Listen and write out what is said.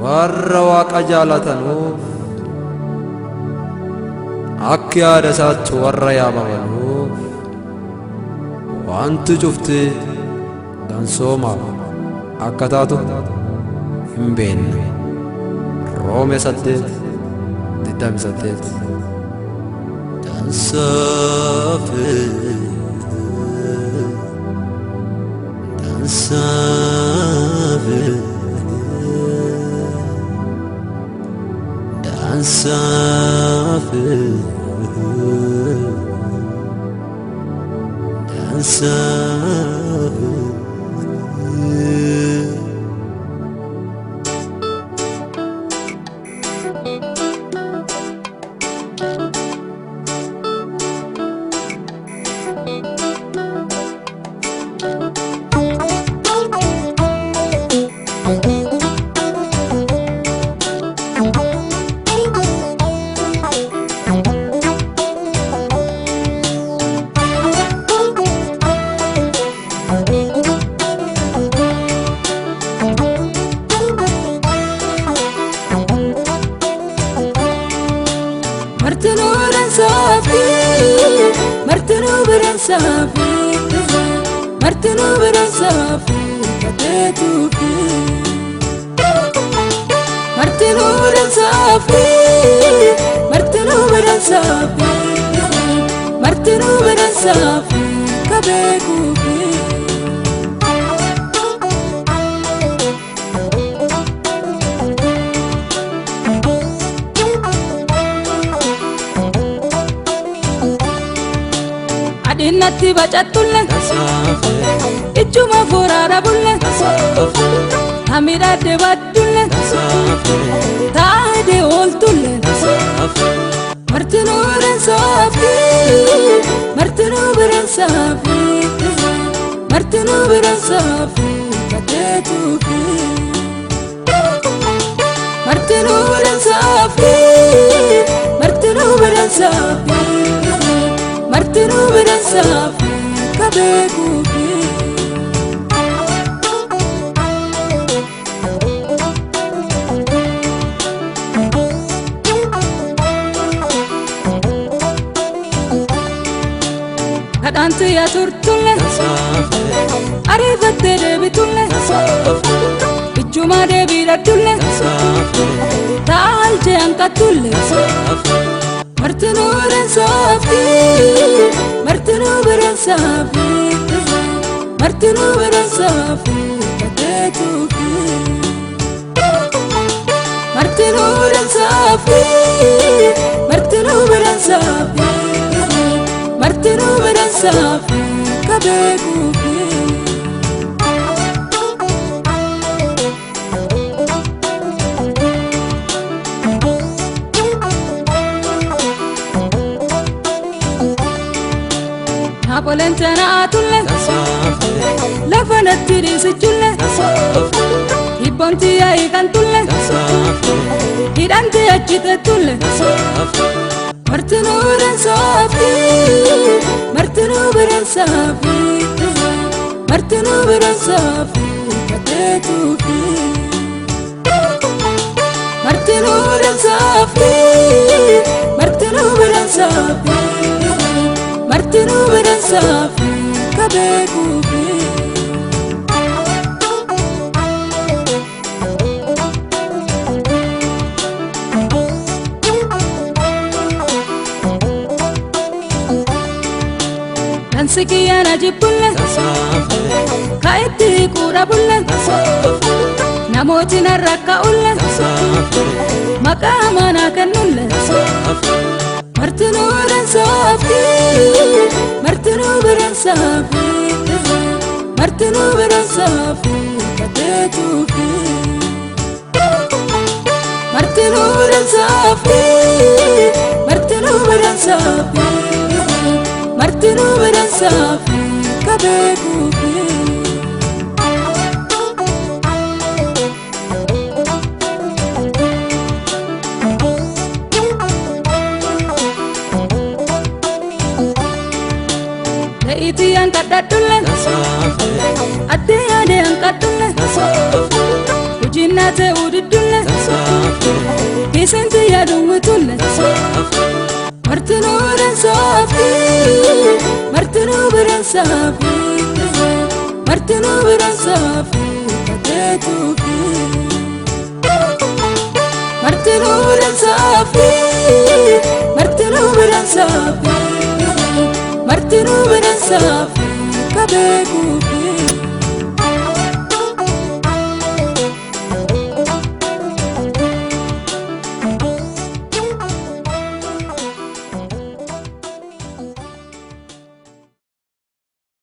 warra waaqa jaalatanuuf akka yaada isaatti warra yaamamanuuf wanti cufti dansoomaaf akka taatu hin beekne. Roome 8:28 dansaaf dansaaf dansaaf dansaaf Martinu beransafi katetufi Martinu beransafi kabekufi Adinatti bacatulle Ichuma furara bulle Hamida de badulle Taade oltulle Martinu beransafi katetufi Martinu beransafi kabekufi Kadante ya turtulle Arifatte debitulle Ichuma debiratulle Taalche ankatulle Martinu beransafi katetufi Martinu beransafi kabekufi Polentana atulle Lafanatti risichulle Hibbonti aikantulle Hidhanti achitetulle Martinu beransafi katetufi Martinu beransafi kabekufi Dansikiana jibulle Kaiti kura bulle Namoti naraka ulle Makamana kanulle Martinu beransafi katetufi Martinu beransafi kabekufi Leiti yang kadatulle Ade yang kadatulle Ujinate udidulle كيسنت يا دوتولت مرتنو برنسافي مرتنو برنسافي مرتنو برنسافي كتيتوكي مرتنو برنسافي مرتنو برنسافي مرتنو برنسافي كبيكوكي